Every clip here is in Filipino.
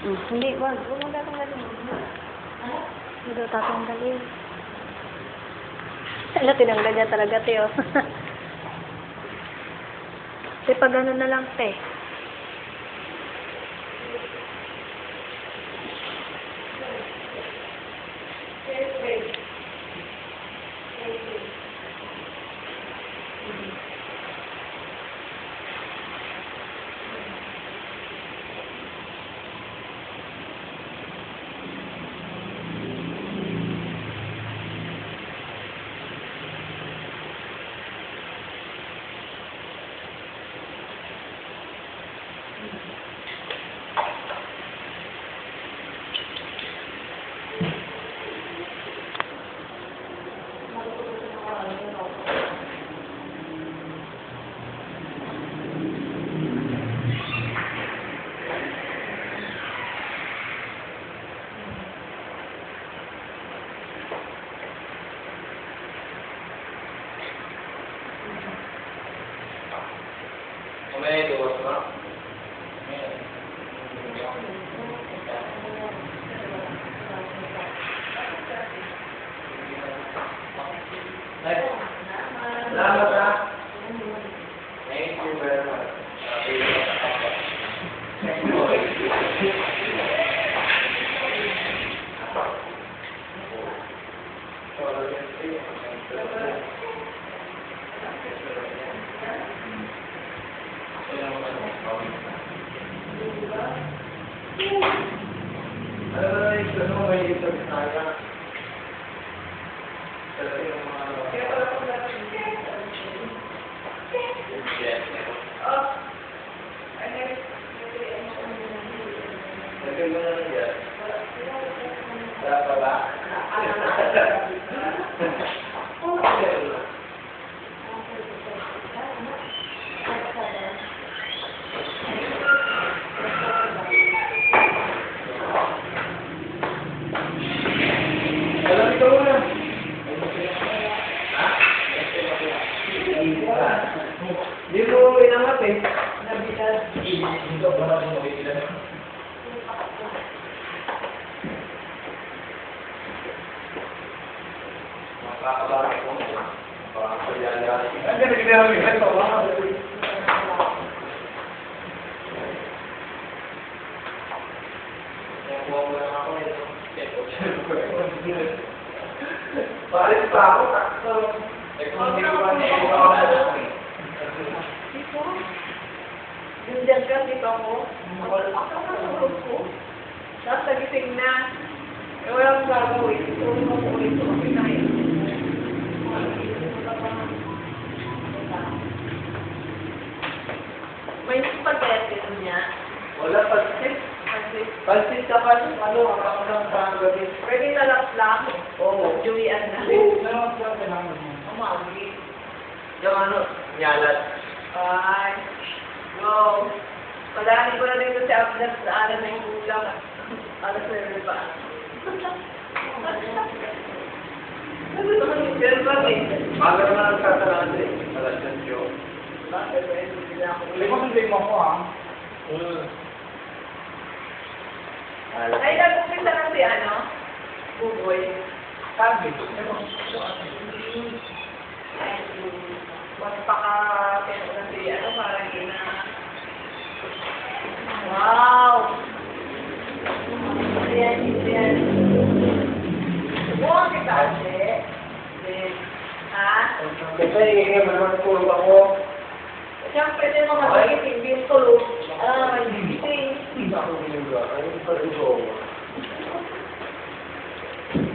Hindi, wag. Huwag mong tatanggalin. Hindi daw tatanggalin. Ala, tinanggal niya talaga, Teo. Te, pag ano na lang, te. May doon ba? Salamat ha. Thank you very much. Thank you. Di mo inamat eh. Nabitan. Hindi ko para mo mabilan. Makakabara ko. Makakabara. Ano na ginagawa mo? Ito ba? Paris pa ako, takso. Hindi ko ba niya Dito? Diyan ka, dito ako. Wala ako sa loob ko. Tapos nagising na. Eh, walang gagawin. Tulong ako ulit ko. Pinahin. May spaghetti niya. wala pansit. Pansit ka pa rin. Ano, ako ng gabi. Pwede talap-lap. Oo. Julian na. Meron ka naman. Umagi. Yung ano, nyalat. Bye. Go. Madami ko na dito si Abdas sa alam na yung ulam. Alas na rin ba? Pero ba eh? Maga naman ang kasalan eh. Alas ng Diyo. Bakit ba yun? Hindi ako. Hindi mo ko ha. Ay, nag-umpisa lang si ano? Buboy. Sabi. Mas paka-pinunan si ano, parang ina. Wow! Ayan, ayan. Wow, kita kasi. Ha? Kasi hingin mo naman tulog ako. Siyempre, din mga magiging hindi tulog. Ah, hindi. Hindi ako ginagawa. Ano yung pala ito?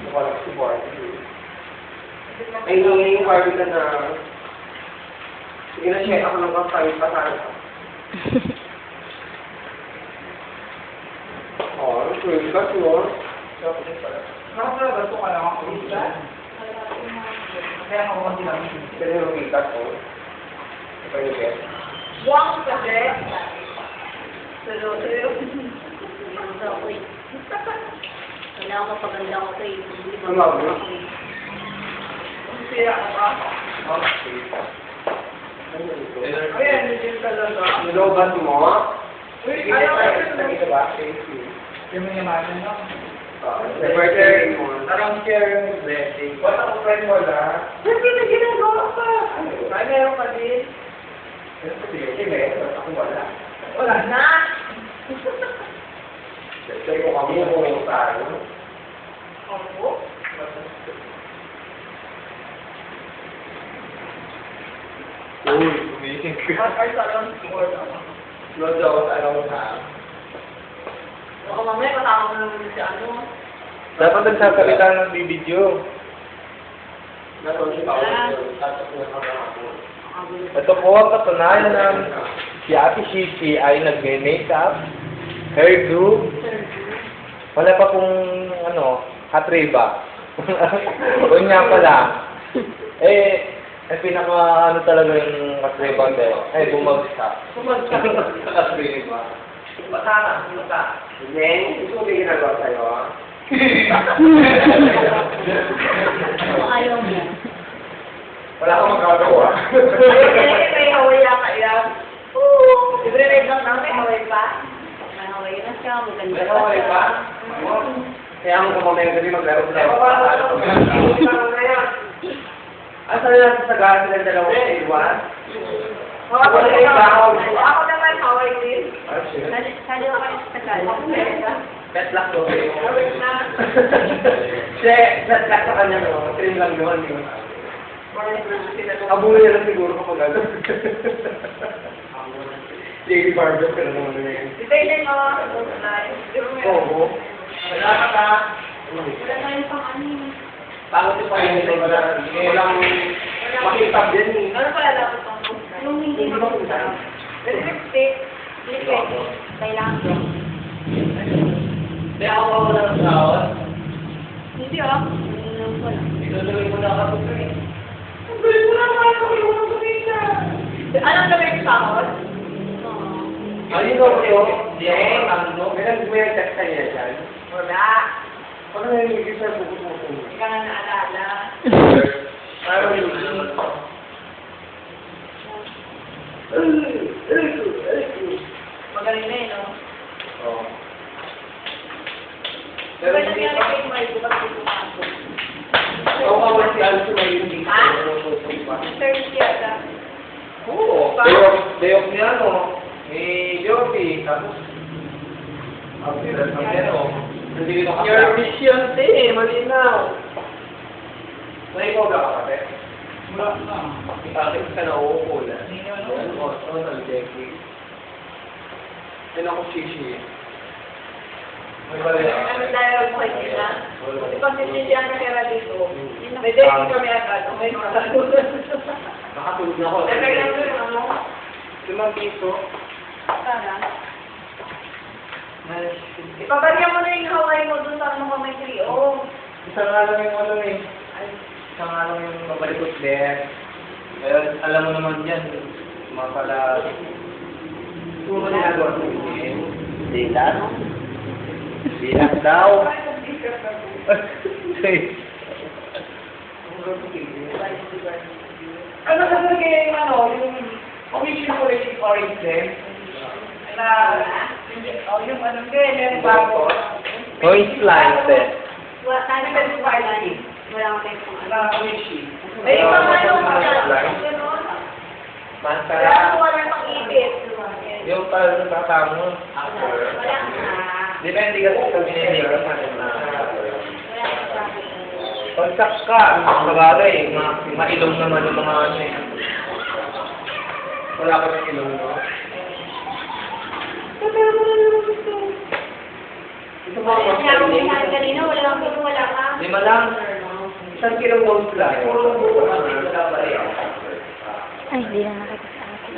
Wala si party. Ay, yung party ka na. Sige na, check ako ng kapag pasahan ka. Oh, ano ka to? Nakapala ba ito ka lang ako? Kaya ako kasi lang. Kaya yung ikat ko. Ito yung get. Buwang kasi. Pero, Kailangan ko paganda ko ito eh. Hindi ba Ano ba? sira ka ba? Okay. Ayan, hindi talaga. Nilobat mo? Uy, Sige, ayaw ko nakita ba? Thank you. Yung mga yaman, no? Birthday mo. Parang share yung blessing. Wala ko friend mo na. Hindi na ginagawa pa. Ay, meron ka din. Sige, meron. Ako wala. Wala na. Kasi kung kami yung tayo. Ako? Uy, kumikin ka. Ay, salon. Siguro ako. No doubt, I don't have. Baka mamaya kasama mo naman si ano. Dapat nagsasalita ng bibidyo. Naroon siya ako. Tapos nakakapon. Ito po ang katunayan ng si Ate Shishi ay nagme-makeup, hairdo, wala pa pong katriba. O niya pala. Pinaka ano talaga yung katriba bumagsak. Sumagsak. Katriba. Bata. Then, gusto mo may ginagawa sa'yo, ah? Kung ayaw mo. Wala akong magagawa. Ay, may hawaya ka yan. Oo. Libre lang na, may haway pa. May haway na siya, maganda May haway pa? Kaya ako kumamaya kasi maglaro sila. Asa na natin sa gas ng dalawa sa iwan? Ako naman haway din. Sali ako kayo sa tagal. Pet lock to. Haway na. Che, pet lock sa kanya no. Trim lang yun. Abuloy na lang siguro kapag ano. Daily barber ka na naman na yun. Detailin mo. Oo. Wala ka ka. Wala na yung pang-anin. Pangit yung pangit wala. Walang makitab din eh. Ano pala dapat ang Yung hindi makita. lipstick? Hindi pwede. Kailangan ko. Kaya ako wala ng sahod. Hindi ah. Ininom ko lang. Itutuloy mo na kapag rin. Ang galing mo naman ako yung mga kumita. Anong gawin sa akin? Oo. Ayun ko yun. Jeng, ano? May nag-text ka niya dyan. Wala. Paano na yung isa bukod mo kung Hindi ka na naalala. Parang yung Magaling na eh, no? Oo. Pero Pero nangyari hindi pa. kay Marco pag pumasok. Oo, kawal si Alcio na yun dito. Ha? Oo. Third yata. Day off niya, no? Ni Joby. Tapos, nandito ka. Your vision, te. Malinaw. May ikaw ka kapatid? Wala na. Bakit ka nauupo na? Oo, nag-Jackie. Yan ako shishi. May bali Ano tayo po kayo nila? Kasi pag sisisiyan na kaya dito, may dating kami agad. Okay, makatulog. Nakatulog na ako. Pero yan yung ano, 5 piso. sana. Ipabarya mo na yung Hawaii mo dun sa ano ka may trio. Isa nga lang yung ano eh. Isa nga lang yung mabalikot din. Kaya alam mo naman yan. Mga pala... Puro ginagawa sa inyo. Dilan? Dilan daw. Ano kasi kaya yung ano, yung commission collective orange din? Na, yung ano din, yung bago. Point line, te. Wala tayo pa yung party. Wala akong tayo pang Na commission. May mga ano, mga gano'n. Masara. Kaya wala pang ipit. Yung pala ng tatamo. Wala ka. Depende kasi sa biniligas natin na. Wala ka. Pagsak ka, sabagay, mailong naman yung mga ano eh. Wala ka ng ilong, no? Ito ba ang Kaya kung minahal kanina, wala kang wala ka. 5 lang. Isang kilong gold lang. Wala pa rin. Ay, hindi na nakita sa akin.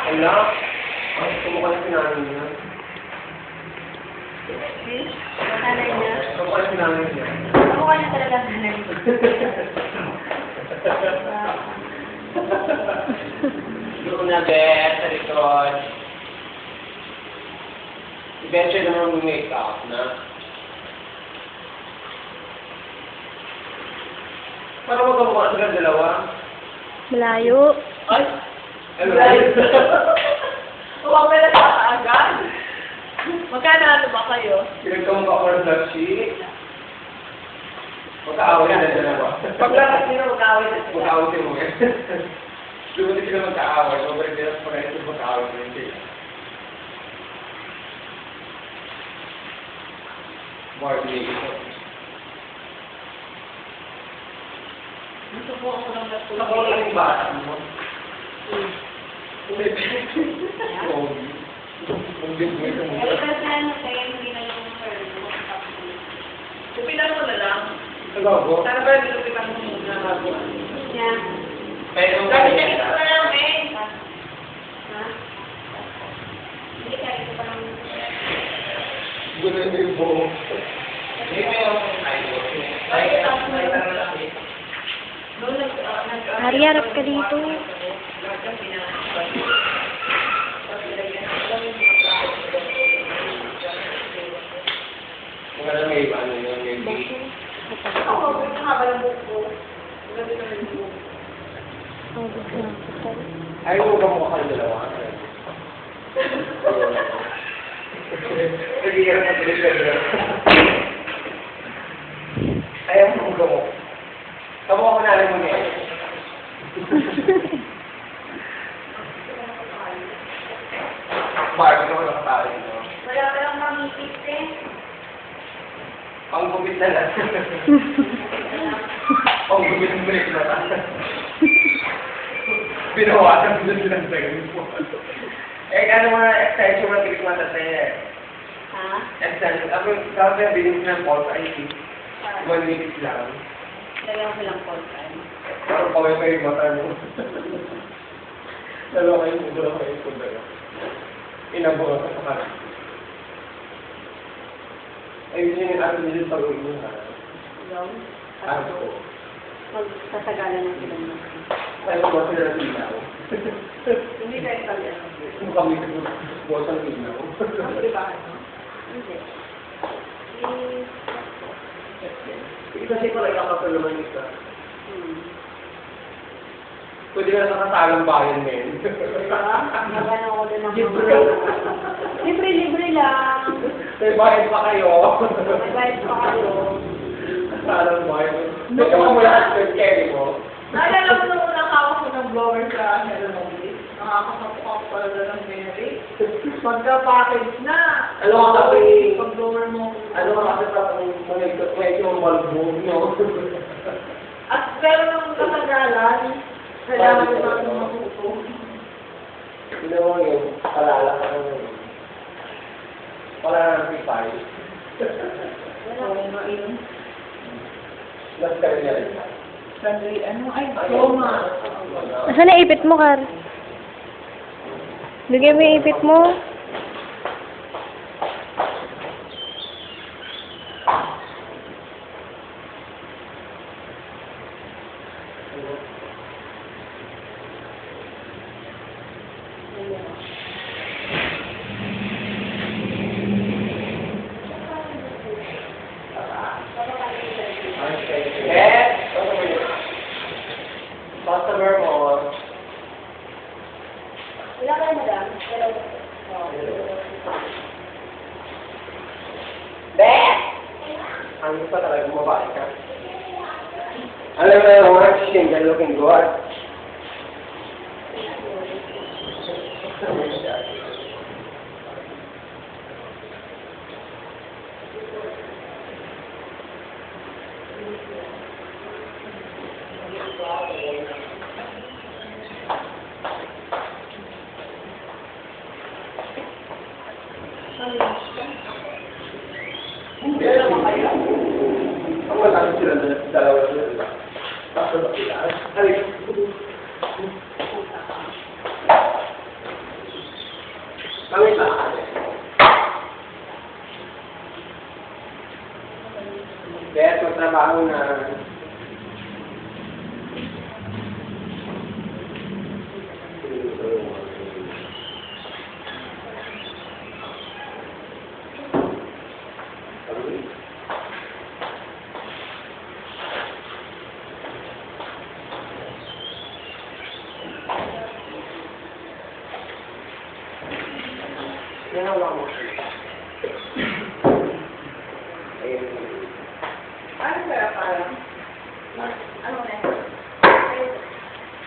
Wala. Ay, sumuka na sinamin niya. Nanay niya. Sumuka na sinamin niya. Mukha niya talaga nanay niya. Doon na, Bet, sa likod. Eventually naman mag-make up na. Para magkamukha sila dalawa. Malayo. Ay! Ay, right. ng flat sheet. Magkaaway na dalawa. Paglakas nila mag-away na sila. Magkaaway mo yan. Lumati sila magkaaway. Sobrang nila sa pagkakas magkaaway mo yun sila. Marley. Gusto po ako ng natulog. Ako lang yung bata mo. Ulit. Oo. Ang big mo ito mo. Lupitan mo na lang. Nagago? Sana ba nilupitan mo muna bago? Pero Kasi ganito na lang, eh. gulo na yung buo. Hindi mo yung ay, Ari, harap ka dito. Mga may iba, ano yung may Ako, ito nga ba ng buhok ko? Ganda na yung buhok. Ayaw mo ba mukha ng dalawa? Hindi ka naman tuloy ka dalawa. Ayaw mo mukha mo. Kamukha ko na alam mo niya. Mark, ito ko nakatali dito. Wala ka lang mamipit eh. Ang gupit na lang. Ang gupit ng break na lang. Pinawasan ko dun silang segment po. Eh, ano mga extension ng kilik mata sa'yo eh. Ha? Extension. Ako, sabi na bilis ng pulse ID. 1 minute lang. Lagyan ko lang call time. Parang paway pa yung mata mo. Dalawa kayong mula kayong kumbaga. Inabuha ka sa kanan. Ay, yun yung ato nila pag-uwi mo ha. Yung? Ano ko? Magkasagalan ng sila mo. Ay, mo sila ng ilaw. Hindi tayo sabi. Mukhang may buwas ang ilaw. Ano di ba? Hindi. Kasi ko lang nakapalaman ito. Hmm. Pwede ka na nakasalang bayan, men. Nagano ko din ng Libre lang. May bayan pa kayo. May bayad pa kayo. Nakasalang bayan. Pwede ka mula sa carry mo. Naalala ko nung unang hawak ko ng blower sa Hello Nobly. Nakakapapukha ko pala doon ng Mary. Pagka-package na. Ano ka kasi? Pag-blower mo. Ano ka kasi medyo malbog, no? At pero nung kasagalan, kailangan ko pa itong matuto. Hindi mo yun, palala ka naman yun. Palala ng pipay. Oo nga yun. Last ka rin yan. Sandali, ano? Ay, Roma. Asan na ipit mo, Kar? Bigay mo yung ipit mo. Customer mo. Wala kayo, madam? Ang gusto talaga mabae ka. Alam mo na mga single looking good. Hindi naman kayo. Ang malaki sila dalawa sila. Tapos ba sila? Ay. Kami sa akin. Kaya magtrabaho na yan ang lang mo. Ano kaya parang? Ano na?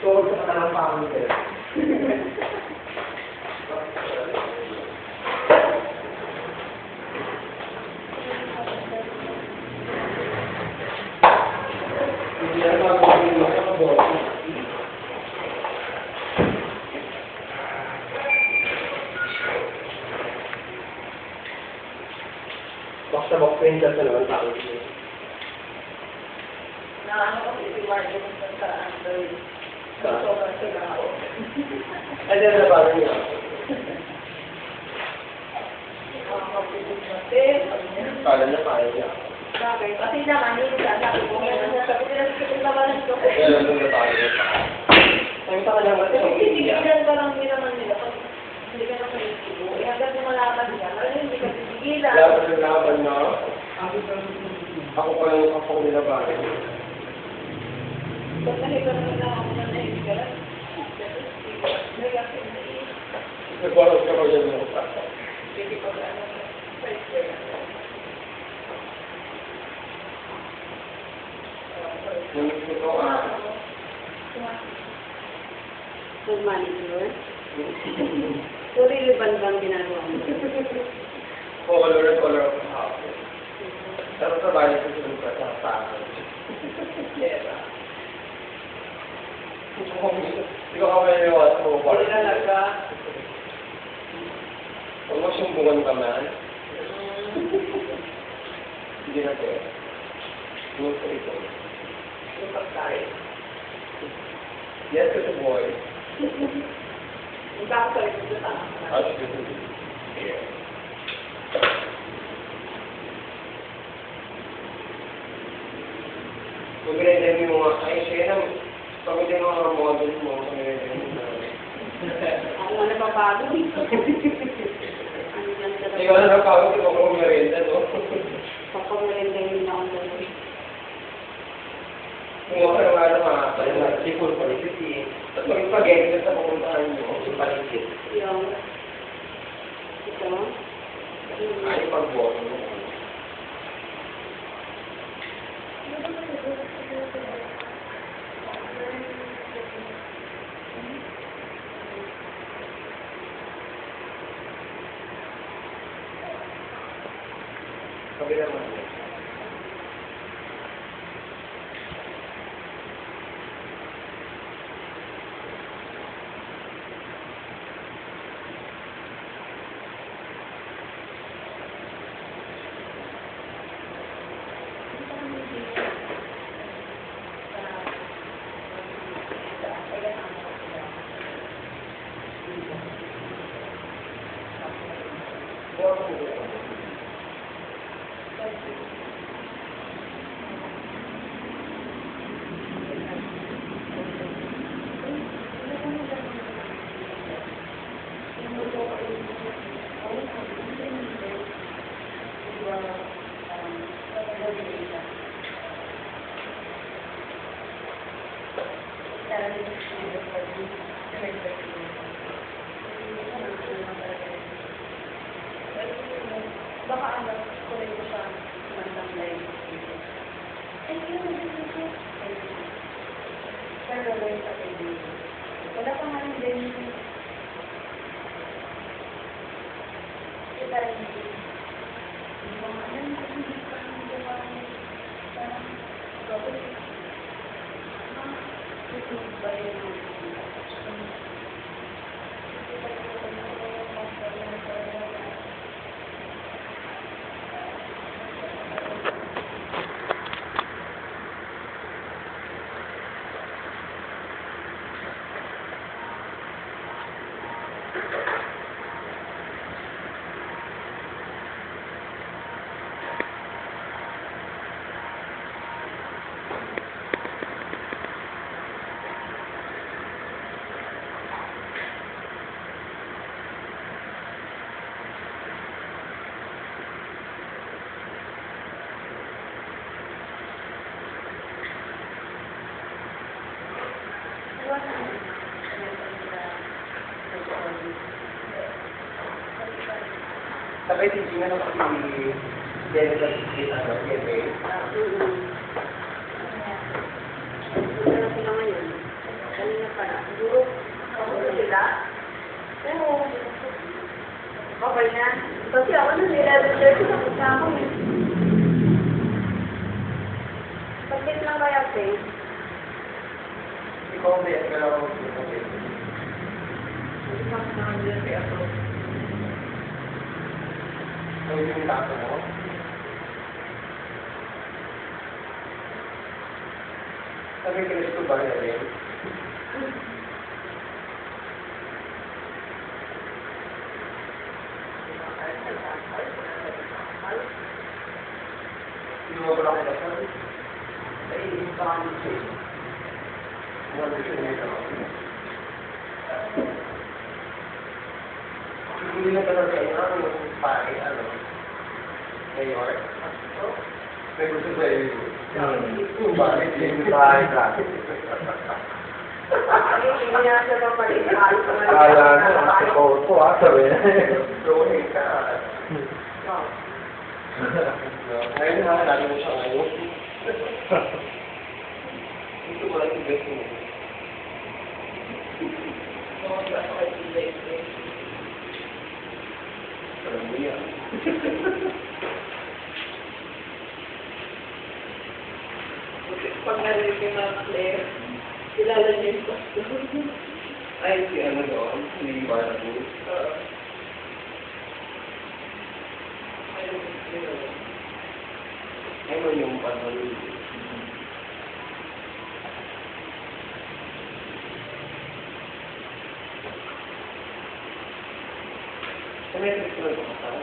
So, sa katamang pangon ko. Hindi na magiging makakabot. Box na box na yung dasa naman tao. Na ano kasi si Marco sa Android. Sobrang sigao. Ano na parang niya? Makakapagod natin. Kala na kaya niya. Bakit? Kasi naman, hindi ka sabi ko ngayon na sabi nila sa labanan ko. Kaya lang na tayo. Ang taka lang kasi ang iiyak. Titigilan ka lang din naman nila. Pag hindi ka naman iibo. Eh, hanggang lumalaban niya, parang hindi ka titigilan. Laban ng laban na. Ako pa lang ako nila ba? Pag nakita naman lang ako na naiigalan, negative na Nagbaros ka pa dyan ng utasa. Hindi pag ano, sa Nung ito Good manicure. So, really bang ginagawa mo? color of the house. Pero sa bahay ko sila sa akin. Yeah. Hindi ko kami niwas mo pa. Hindi talaga. Huwag mo sumbungan ka man. Hindi na to. Huwag ko ito. Yung pagkain. Yes, it's a boy. Yung kakasal ko sa That's good. Yeah. Kung ginagawa mo mga, ay, siya na, pag hindi mo mga model mo, kung ginagawa mo na. Ako na napapago. Ano lang talaga? Ikaw na napagod, ikaw kung merienda, no? Papagulenda yun na ako talaga. Kung ka nga naman, tayo na, sipol paligid, at maging pag-egg sa pupuntahan nyo, sa paligid. Yung... Ito. Ay, pag-boto mo. Sabi naman. Baka ano, kulit ko siya mandang live. Ay, yun, yun. Pero gagawin sa TV. Wala pa nga rin din. Ito rin. Mga ano, hindi pa rin gawa. Parang, gawin. Ito ba yun? Sabay titingnan ako si Pero sila ngayon. Kanina pa na. Siguro, sila. Pero, okay na. Kasi ako nung 11:30 tapos na ako eh. Bakit lang kaya face? Ikaw ba yan? Kailangan mo Hindi pa ako nakagila kaya ako. Ang yung tato mo? Sabi ko gusto ba na rin? Hindi mo ba lang kinasal? Ay, hindi pa kami siya. Wala siya nito. Hindi na talaga kayo yung pare, mayor. May gusto sa iyo. Yung pare, yung pare ka. Hindi na siya papalit. Kala mo, ikaw po sabi. Drawing ka. Ngayon na, lalo mo siya ngayon. Ito mo lang yung best mo. Alam mo yan. Pag narinig yung mga Claire, kilala niyo yung pastor. Ay, si ano doon? Si Barnabu. Ano yung pangalan? Symmetric ko ito kasama.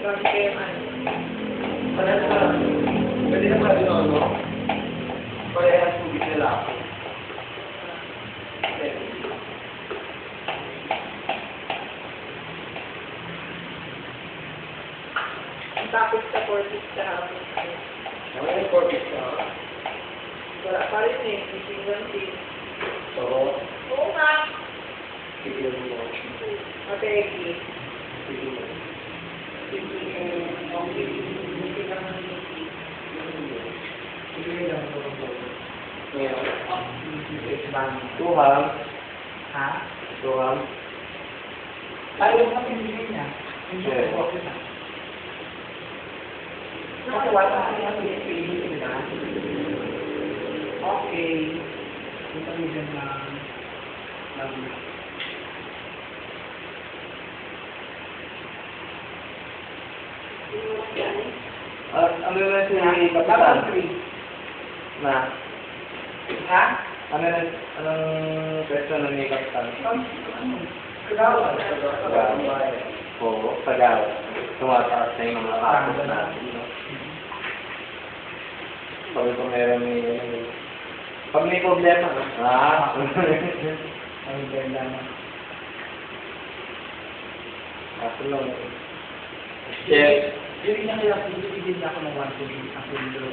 Grabe kayo man. Pwede na pala doon, no? Parehas kung hindi nila ako. Tapos sa corpus sa hapon. Ano yung corpus na? Wala pa rin eh. Hindi team. Oo. Oo nga. Sige mo. Mategi. Sige mo. Tuham. Ha? Tuham. Ayaw mo pinili niya. Hindi Yeah. ko okay na. Kasi wala ka niya pinili nila. Okay. Ito rin na Ano na si Dapat Kapitan? 3. Na? Ha? Anong question na ni Kapitan? Kagawa. Oo, pagaw. Tumataas na yung mga kasos natin. No? Sabi ko meron may... Pag may problema, no? Ang ganda na. Kaso lang. Check. Hindi niya kaya pinili niya ako ng 1 to be ang pinili ko.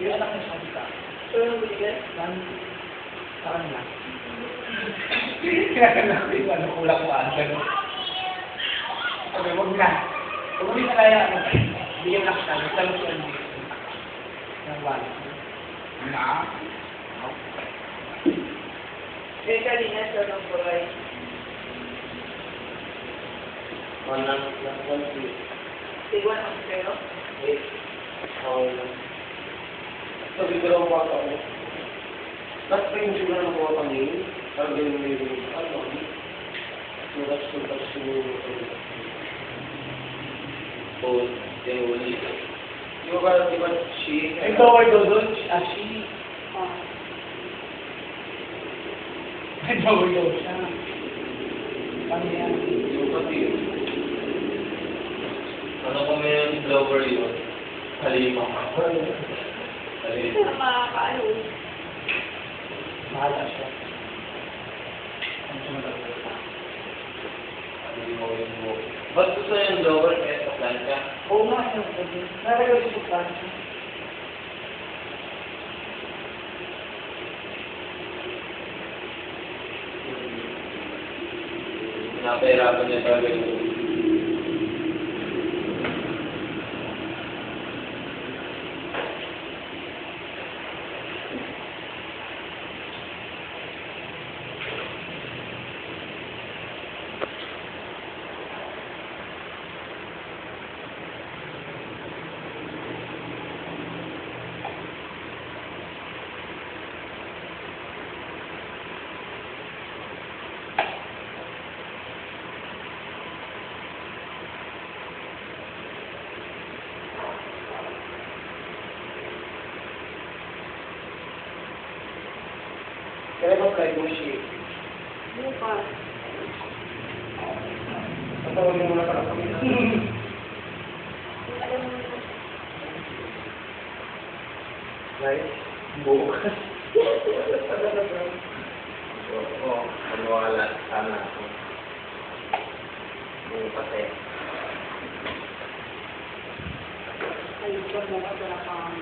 Yung anak niya sabi ka. So yung bilis? Sa kanila. Kaya na ko yung ano, kulang ko ano. Sabi, wag na. Kung hindi na kaya, bigyan na kita. Basta mo siya ng 1. Na? Eh kanina siya ng buray. Tigwan ang pero. Sabi ko lang mga ako. Ba't pa yung siguro ng mga pangin? Parang ganyan mo yung ano? Surat yung post, yung uli. Di ba she? Ito ay doon, she. Ay, doon siya. Paano yan? Yung pati yun. Ano kung may blower yun? Halima. Ito na makakaano. Mahala siya. Ang sumunod. Ba't gusto yung blower kaya sa plancha? Oo nga, nalagay sa plancha. Pinapahirapan niya talaga yung Kaya ba flight mo siya? Bukas. Patawagin mo na para kami. Alam mo na. Right? Bukas. Oo, maniwala sana ako. Bukas eh. Ay, ikaw mo ka pala kami.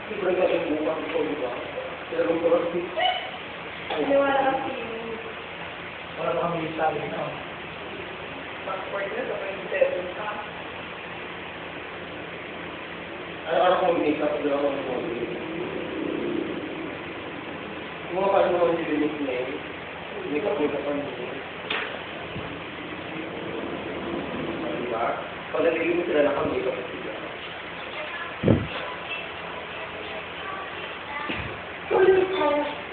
Libre ka yung bukas ito, di ba? Pero kung bukas dito, Iniwala ka si wala na kami sabi na. passport na sa 27 ka. Ay, araw ko mag-make-up, hindi ako mag-make-up. Kung mga paano naman yung limit na yun, make-up pa niyo. Diba? Pag nalilin mo sila naka-make-up sila. Tuloy tayo.